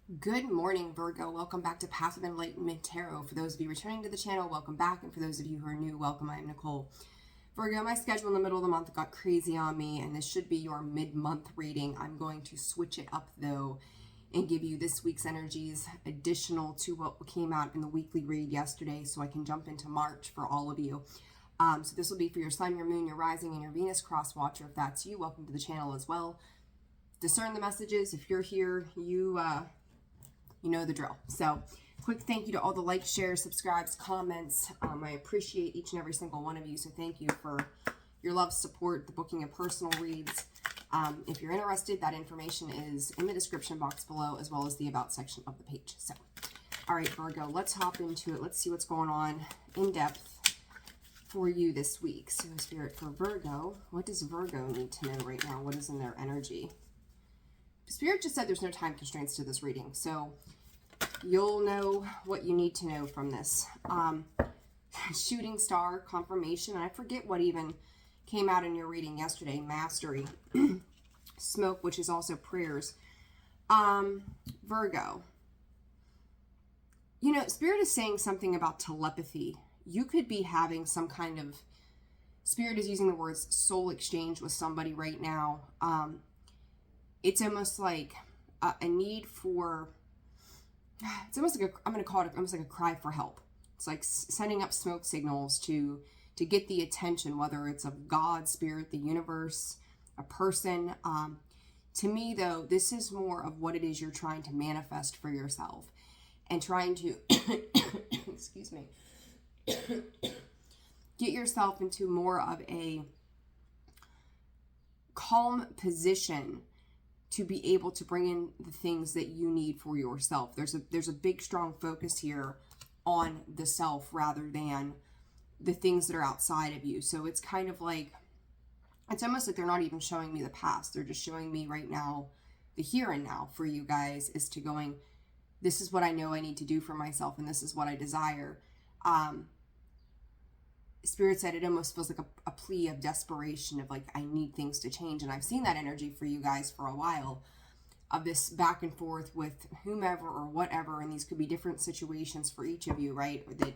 Good morning, Virgo. Welcome back to Passive Enlightenment Tarot. For those of you returning to the channel, welcome back. And for those of you who are new, welcome. I'm Nicole. Virgo, my schedule in the middle of the month got crazy on me, and this should be your mid-month reading. I'm going to switch it up, though, and give you this week's energies additional to what came out in the weekly read yesterday, so I can jump into March for all of you. So this will be for your sun, your moon, your rising, and your Venus cross watcher. If that's you, welcome to the channel as well. Discern the messages. If you're here, you know the drill. So quick thank you to all the likes, shares, subscribes, comments. I appreciate each and every single one of you. So thank you for your love, support, the booking of personal reads. If you're interested, that information is in the description box below, as well as the about section of the page. So, all right, Virgo, let's hop into it. Let's see what's going on in depth for you this week. So Spirit, for Virgo, what does Virgo need to know right now? What is in their energy? Spirit just said there's no time constraints to this reading, so you'll know what you need to know from this. Shooting star, confirmation, and I forget what even came out in your reading yesterday. Mastery, smoke, which is also prayers. Virgo, you know, Spirit is saying something about telepathy. You could be having some kind of, Spirit is using the words soul exchange with somebody right now. It's almost like a need for, it's almost like I'm going to call it almost like a cry for help. It's like sending up smoke signals to get the attention, whether it's of God, Spirit, the universe, a person. To me, though, this is more of what it is you're trying to manifest for yourself and trying to, excuse me, get yourself into more of a calm position to be able to bring in the things that you need for yourself. There's a big, strong focus here on the self rather than the things that are outside of you. So it's kind of like, it's almost like they're not even showing me the past. They're just showing me right now, the here and now for you guys is to going, this is what I know I need to do for myself and this is what I desire. Spirit said it almost feels like a plea of desperation of like, I need things to change. And I've seen that energy for you guys for a while of this back and forth with whomever or whatever. And these could be different situations for each of you, right? Or that,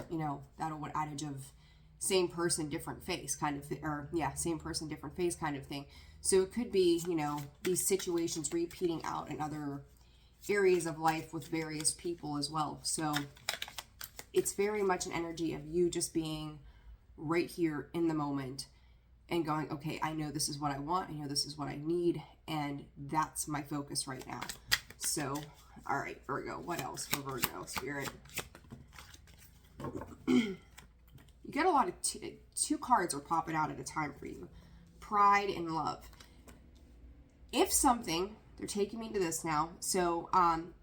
you know, that old adage of same person, different face kind of, same person, different face kind of thing. So it could be, you know, these situations repeating out in other areas of life with various people as well. So it's very much an energy of you just being right here in the moment and going, okay, I know this is what I want. I know this is what I need. And that's my focus right now. So, all right, Virgo, what else for Virgo, Spirit? You get a lot of two cards are popping out at a time for you. Pride and love. If something, they're taking me to this now. So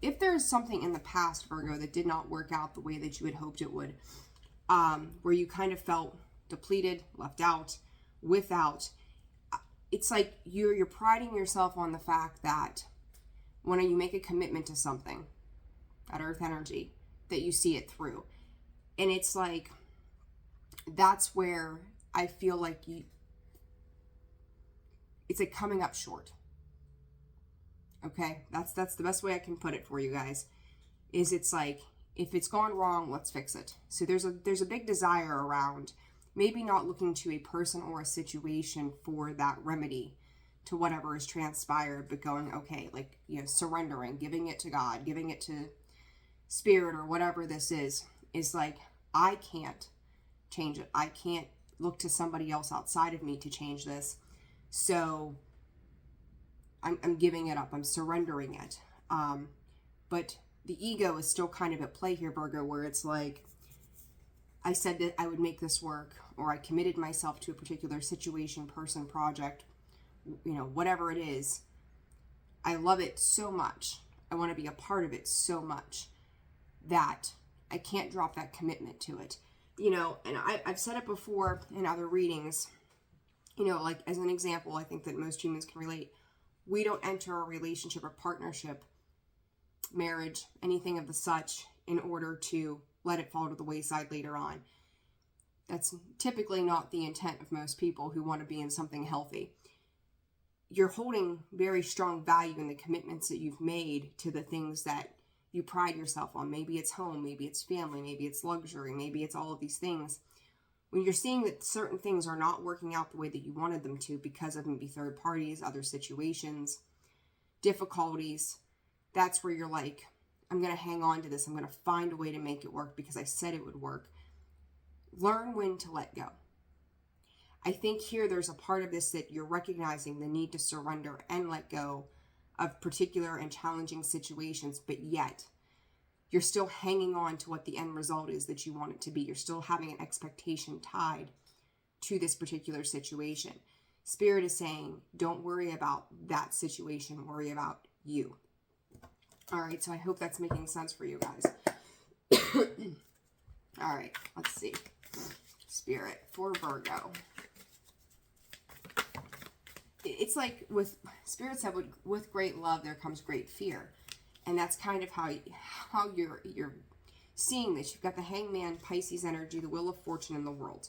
if there's something in the past, Virgo, that did not work out the way that you had hoped it would, where you kind of felt depleted, left out, without, it's like you're priding yourself on the fact that when you make a commitment to something, that earth energy, that you see it through. And it's like, that's where I feel like it's like coming up short. Okay, that's the best way I can put it for you guys, is it's like, if it's gone wrong, let's fix it. So there's a big desire around maybe not looking to a person or a situation for that remedy to whatever has transpired, but going, okay, like, you know, surrendering, giving it to God, giving it to Spirit or whatever this is like, I can't change it. I can't look to somebody else outside of me to change this. So I'm giving it up. I'm surrendering it. But the ego is still kind of at play here, Virgo, where it's like, I said that I would make this work, or I committed myself to a particular situation, person, project, you know, whatever it is. I love it so much. I want to be a part of it so much that I can't drop that commitment to it. You know, and I've said it before in other readings, you know, like as an example, I think that most humans can relate. We don't enter a relationship or partnership, marriage, anything of the such, in order to let it fall to the wayside later on. That's typically not the intent of most people who want to be in something healthy. you're holding very strong value in the commitments that you've made to the things that you pride yourself on. Maybe it's home, maybe it's family, maybe it's luxury, maybe it's all of these things. When you're seeing that certain things are not working out the way that you wanted them to because of maybe third parties, other situations, difficulties, that's where you're like, I'm going to hang on to this. I'm going to find a way to make it work because I said it would work. Learn when to let go. I think here there's a part of this that you're recognizing the need to surrender and let go of particular and challenging situations, but yet you're still hanging on to what the end result is that you want it to be. You're still having an expectation tied to this particular situation. Spirit is saying, don't worry about that situation, worry about you. All right, so I hope that's making sense for you guys. All right, let's see. Spirit for Virgo. It's like with Spirit said, with great love there comes great fear, and that's kind of how you're seeing this. You've got the Hangman, Pisces energy, the Wheel of Fortune in the World.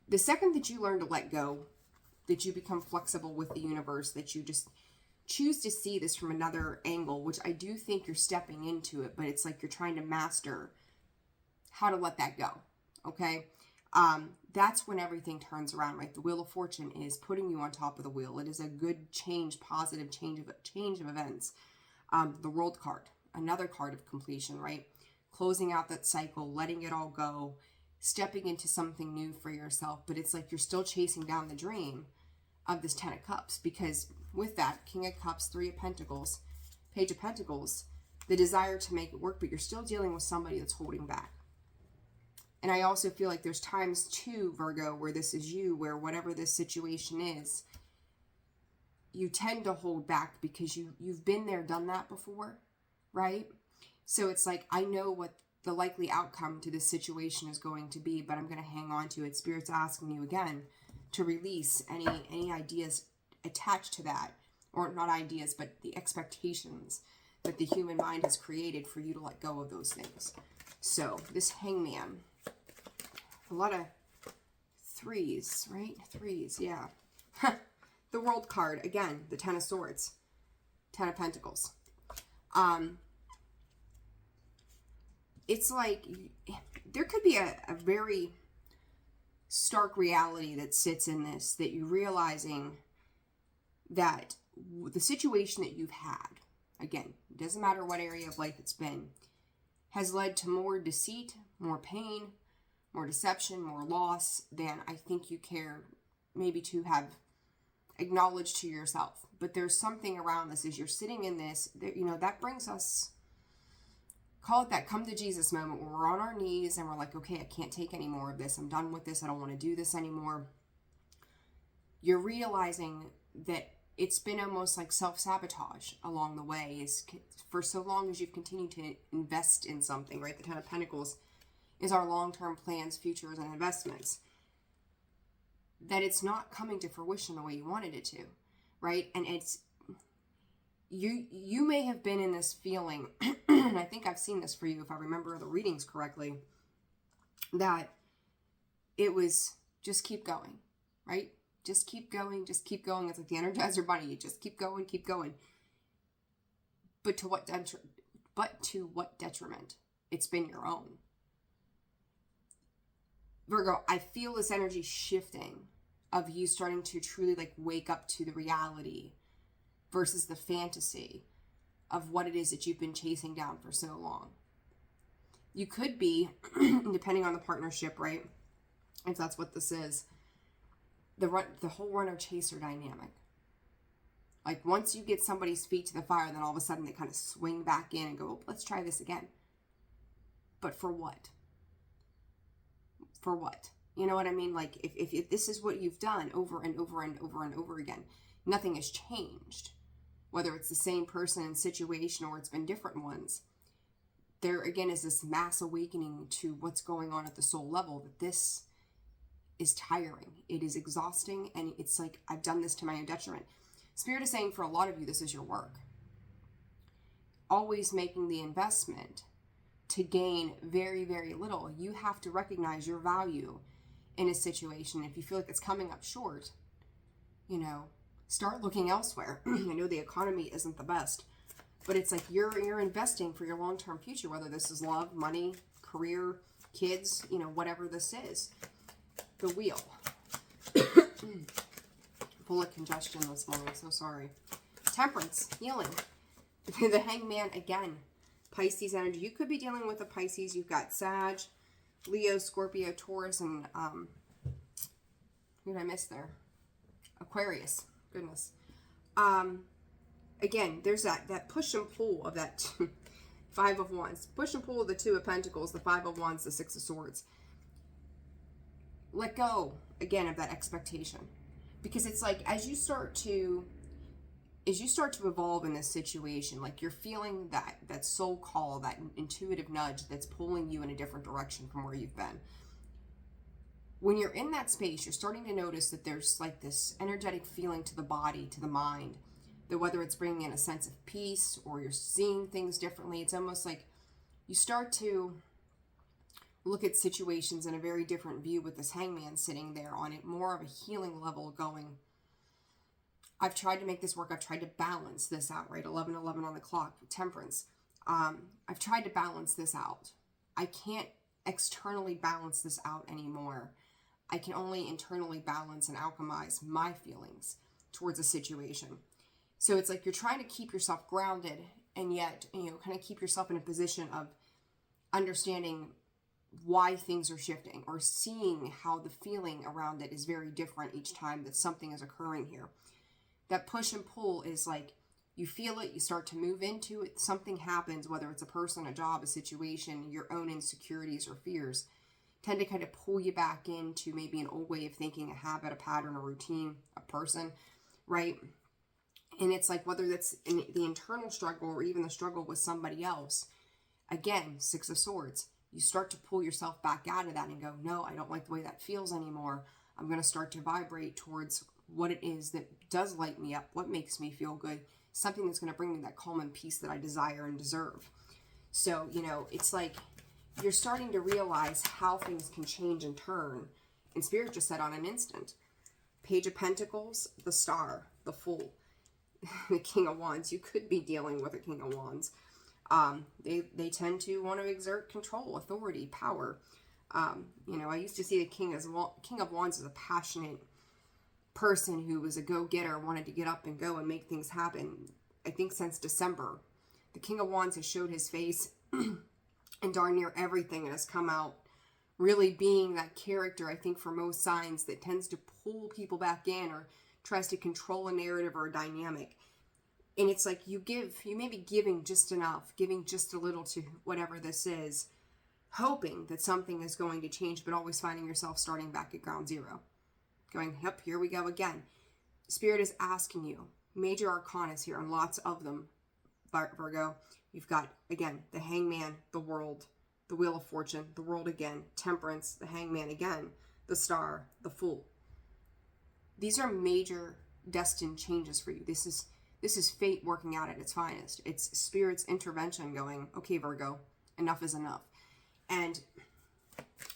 The second that you learn to let go, that you become flexible with the universe, that you just choose to see this from another angle, which I do think you're stepping into it, but it's like you're trying to master how to let that go. Okay. That's when everything turns around, right? The Wheel of Fortune is putting you on top of the wheel. It is a good change, positive change of events. The World card, another card of completion, right? Closing out that cycle, letting it all go, stepping into something new for yourself. But it's like you're still chasing down the dream of this 10 of Cups, because with that, King of Cups, 3 of Pentacles, Page of Pentacles, the desire to make it work, but you're still dealing with somebody that's holding back. And I also feel like there's times too, Virgo, where this is you, where whatever this situation is, you tend to hold back because you've been there, done that before, right? So it's like, I know what the likely outcome to this situation is going to be, but I'm going to hang on to it. Spirit's asking you again to release any ideas attached to that, or not ideas, but the expectations that the human mind has created for you to let go of those things. So this Hangman, a lot of threes, right? Threes, yeah. The World card, again, the 10 of Swords, 10 of Pentacles. It's like there could be a very stark reality that sits in this, that you're realizing that the situation that you've had, again, it doesn't matter what area of life it's been, has led to more deceit, more pain, more deception, more loss than I think you care maybe to have acknowledged to yourself. But there's something around this as you're sitting in this, that, you know, that brings us, call it that come to Jesus moment, where we're on our knees and we're like, okay, I can't take any more of this. I'm done with this. I don't want to do this anymore. You're realizing that it's been almost like self-sabotage along the way, is for so long as you've continued to invest in something, right? The 10 of Pentacles is our long-term plans, futures, and investments, that it's not coming to fruition the way you wanted it to, right? And it's, you may have been in this feeling, and I think I've seen this for you, if I remember the readings correctly, that it was just keep going, right? Just keep going, just keep going. It's like the Energizer Bunny. You just keep going, keep going. But to what detriment? It's been your own. Virgo, I feel this energy shifting of you starting to truly like wake up to the reality versus the fantasy of what it is that you've been chasing down for so long. You could be, depending on the partnership, right? If that's what this is, the whole runner-chaser dynamic. Like once you get somebody's feet to the fire, then all of a sudden they kind of swing back in and go, let's try this again. But for what? For what? You know what I mean? Like if this is what you've done over and over and over and over again, nothing has changed. Whether it's the same person and situation or it's been different ones, there again is this mass awakening to what's going on at the soul level, that this is tiring. It is exhausting, and it's like, I've done this to my own detriment. Spirit is saying for a lot of you, this is your work. Always making the investment to gain very, very little. You have to recognize your value in a situation. If you feel like it's coming up short, you know, start looking elsewhere. I know the economy isn't the best, but it's like you're investing for your long-term future, whether this is love, money, career, kids, you know, whatever this is. The Wheel. Full of congestion this morning, so sorry. Temperance, healing. The Hangman again. Pisces energy. You could be dealing with a Pisces. You've got Sag, Leo, Scorpio, Taurus, and who did I miss there? Aquarius. Goodness. Again, there's that push and pull of that Five of Wands. Push and pull of the Two of Pentacles, the Five of Wands, the Six of Swords. Let go, again, of that expectation. Because it's like, as you start to evolve in this situation, like you're feeling that soul call, that intuitive nudge that's pulling you in a different direction from where you've been. When you're in that space, you're starting to notice that there's like this energetic feeling to the body, to the mind, that whether it's bringing in a sense of peace or you're seeing things differently, it's almost like you start to look at situations in a very different view with this Hangman sitting there on it, more of a healing level going, I've tried to make this work. I've tried to balance this out, right? 11:11 on the clock, Temperance. I've tried to balance this out. I can't externally balance this out anymore. I can only internally balance and alchemize my feelings towards a situation. So it's like you're trying to keep yourself grounded and yet, you know, kind of keep yourself in a position of understanding why things are shifting or seeing how the feeling around it is very different each time that something is occurring here. That push and pull is like you feel it, you start to move into it, something happens, whether it's a person, a job, a situation, your own insecurities or fears tend to kind of pull you back into maybe an old way of thinking, a habit, a pattern, a routine, a person, right? And it's like whether that's in the internal struggle or even the struggle with somebody else, again, Six of Swords, you start to pull yourself back out of that and go, no, I don't like the way that feels anymore. I'm going to start to vibrate towards what it is that does light me up, what makes me feel good, something that's going to bring me that calm and peace that I desire and deserve. So, you know, it's like you're starting to realize how things can change and turn. And Spirit just said on an instant. Page of Pentacles, the Star, the Fool, the King of Wands. You could be dealing with a King of Wands. They tend to want to exert control, authority, power. You know, I used to see the King of Wands as a passionate person who was a go-getter, wanted to get up and go and make things happen. I think since December, the King of Wands has showed his face in darn near everything and has come out really being that character, I think, for most signs that tends to pull people back in or tries to control a narrative or a dynamic. And it's like you may be giving just enough, giving just a little to whatever this is, hoping that something is going to change, but always finding yourself starting back at ground zero. Going, yep, here we go again. Spirit is asking you, major arcanas here, and lots of them, Virgo. You've got, again, the Hangman, the World, the Wheel of Fortune, the World again, Temperance, the Hangman again, the Star, the Fool. These are major destined changes for you. This is fate working out at its finest. It's Spirit's intervention going, okay, Virgo, enough is enough. And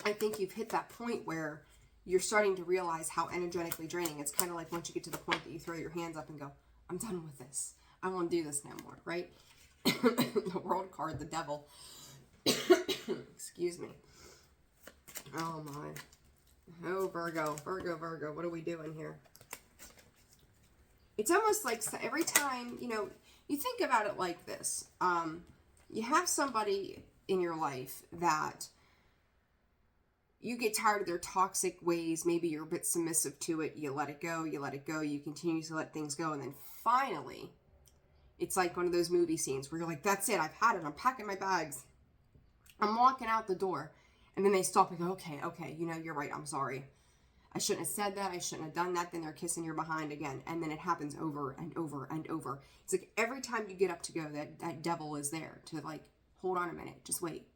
I think you've hit that point where you're starting to realize how energetically draining. It's kind of like once you get to the point that you throw your hands up and go, I'm done with this. I won't do this no more, right? The World card, the Devil. Excuse me. Oh my. Oh, Virgo, what are we doing here? It's almost like every time, you know, you think about it like this. You have somebody in your life that you get tired of their toxic ways. Maybe you're a bit submissive to it. You let it go. You continue to let things go. And then finally, it's like one of those movie scenes where you're like, that's it. I've had it. I'm packing my bags. I'm walking out the door. And then they stop and go, okay, you know, you're right. I'm sorry. I shouldn't have said that. I shouldn't have done that. Then they're kissing your behind again. And then it happens over and over and over. It's like every time you get up to go, that devil is there to like, hold on a minute. Just wait.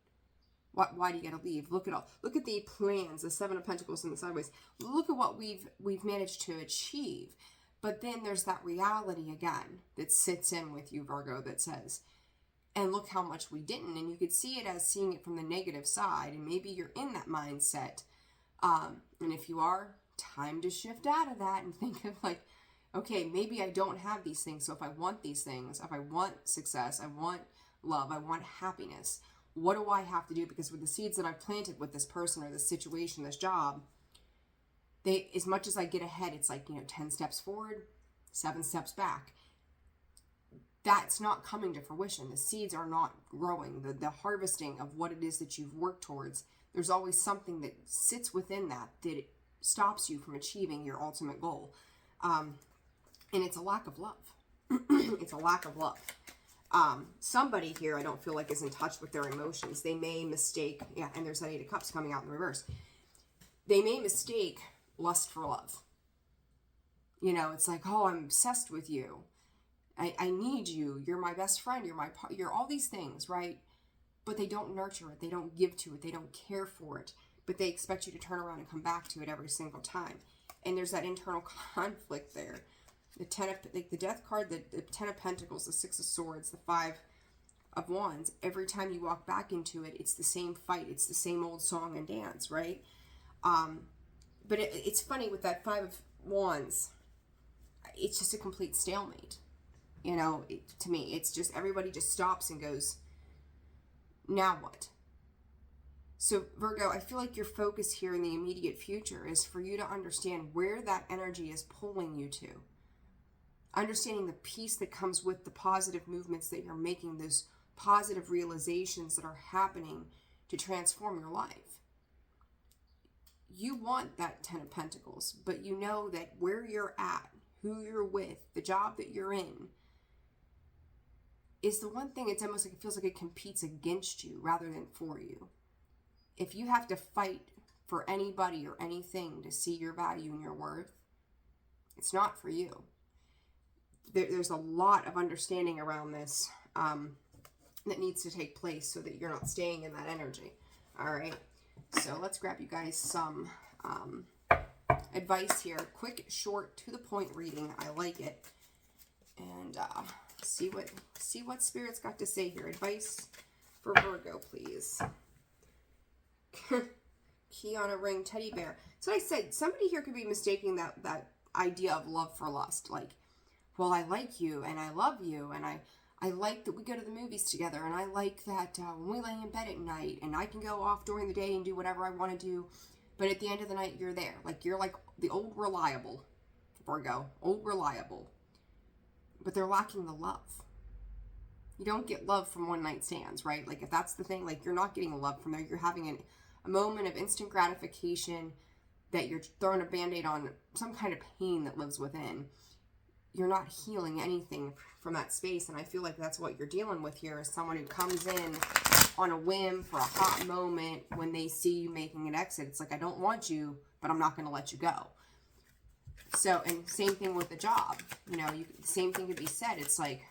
Why do you got to leave? Look at the plans, the Seven of Pentacles in the sideways. Look at what we've managed to achieve. But then there's that reality again that sits in with you, Virgo, that says, and look how much we didn't. And you could see it as seeing it from the negative side. And maybe you're in that mindset. And if you are, time to shift out of that and think of like, okay, maybe I don't have these things. So if I want these things, if I want success, I want love, I want happiness, what do I have to do? Because with the seeds that I've planted with this person or this situation, this job, they, as much as I get ahead, it's like, 10 steps forward, 7 steps back. That's not coming to fruition. The seeds are not growing. The harvesting of what it is that you've worked towards, there's always something that sits within that stops you from achieving your ultimate goal. And it's a lack of love. It's a lack of love. Somebody here I don't feel like is in touch with their emotions. They may mistake, and there's that 8 of Cups coming out in the reverse. They may mistake lust for love. It's like, oh, I'm obsessed with you. I need you. You're my best friend. You're all these things, right? But they don't nurture it. They don't give to it. They don't care for it. But they expect you to turn around and come back to it every single time. And there's that internal conflict there. The Death card, the 10 of Pentacles, the 6 of Swords, the 5 of Wands. Every time you walk back into it, it's the same fight. It's the same old song and dance, right? But it's funny with that 5 of Wands. It's just a complete stalemate. To me, it's just everybody just stops and goes, now what? So Virgo, I feel like your focus here in the immediate future is for you to understand where that energy is pulling you to. Understanding the peace that comes with the positive movements that you're making, those positive realizations that are happening to transform your life. You want that 10 of Pentacles, but you know that where you're at, who you're with, the job that you're in, is the one thing. It's almost like it feels like it competes against you rather than for you. If you have to fight for anybody or anything to see your value and your worth, it's not for you. There's a lot of understanding around this that needs to take place so that you're not staying in that energy. All right. So let's grab you guys some advice here. Quick, short, to the point reading. I like it. And see what Spirit's got to say here. Advice for Virgo, please. Key on a ring, teddy bear. So I said, somebody here could be mistaking that idea of love for lust. Like, well, I like you and I love you and I like that we go to the movies together and I like that when we lay in bed at night and I can go off during the day and do whatever I want to do. But at the end of the night, you're there. Like, you're like the old reliable, Virgo, old reliable. But they're lacking the love. You don't get love from one night stands, right? Like, if that's the thing, like, you're not getting love from there. You're having a moment of instant gratification that you're throwing a Band-Aid on some kind of pain that lives within. You're not healing anything from that space. And I feel like that's what you're dealing with here, is someone who comes in on a whim for a hot moment when they see you making an exit. It's like, I don't want you, but I'm not going to let you go. So, and same thing with the job. Same thing could be said. It's like,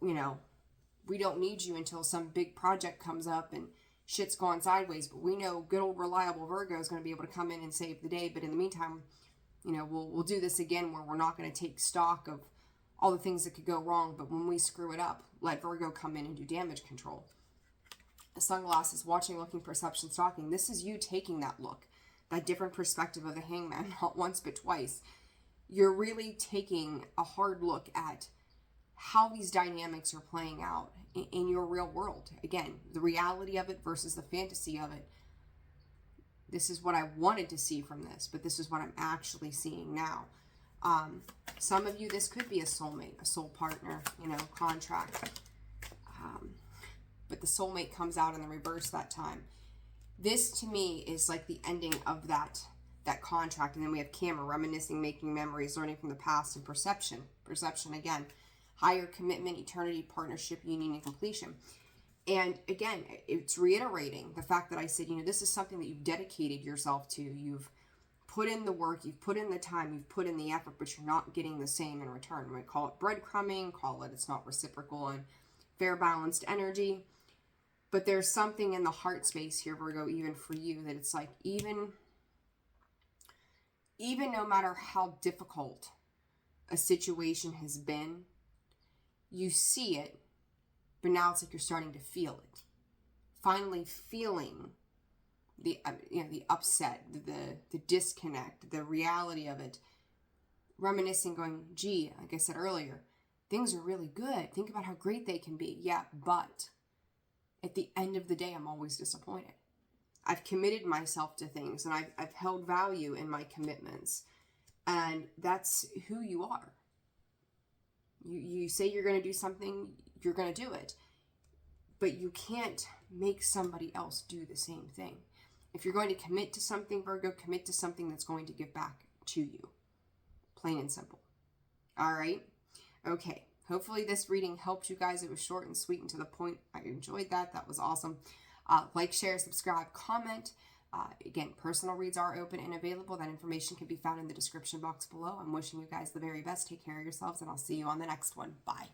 we don't need you until some big project comes up and shit's gone sideways. But we know good old reliable Virgo is going to be able to come in and save the day. But in the meantime, we'll do this again where we're not going to take stock of all the things that could go wrong. But when we screw it up, let Virgo come in and do damage control. The sunglasses, watching, looking, perception, stalking. This is you taking that look. That different perspective of the hangman, not once but twice. You're really taking a hard look at how these dynamics are playing out in your real world. Again, the reality of it versus the fantasy of it. This is what I wanted to see from this, but this is what I'm actually seeing now. Some of you, this could be a soulmate, a soul partner, contract. But the soulmate comes out in the reverse that time. This, to me, is like the ending of that contract. And then we have camera, reminiscing, making memories, learning from the past, and perception. Perception, again, higher commitment, eternity, partnership, union, and completion. And again, it's reiterating the fact that I said, this is something that you've dedicated yourself to. You've put in the work, you've put in the time, you've put in the effort, but you're not getting the same in return. We call it breadcrumbing, call it it's not reciprocal and fair, balanced energy. But there's something in the heart space here, Virgo, even for you, that it's like, even no matter how difficult a situation has been, you see it, but now it's like you're starting to feel it. Finally feeling the upset, the disconnect, the reality of it reminiscing, going, gee, like I said earlier, things are really good. Think about how great they can be. Yeah, but at the end of the day, I'm always disappointed. I've committed myself to things, and I've held value in my commitments. And that's who you are. You say you're going to do something, you're going to do it. But you can't make somebody else do the same thing. If you're going to commit to something, Virgo, commit to something that's going to give back to you. Plain and simple. All right? Okay. Hopefully this reading helped you guys. It was short and sweet and to the point. I enjoyed that. That was awesome. Like, share, subscribe, comment. Again, personal reads are open and available. That information can be found in the description box below. I'm wishing you guys the very best. Take care of yourselves, and I'll see you on the next one. Bye.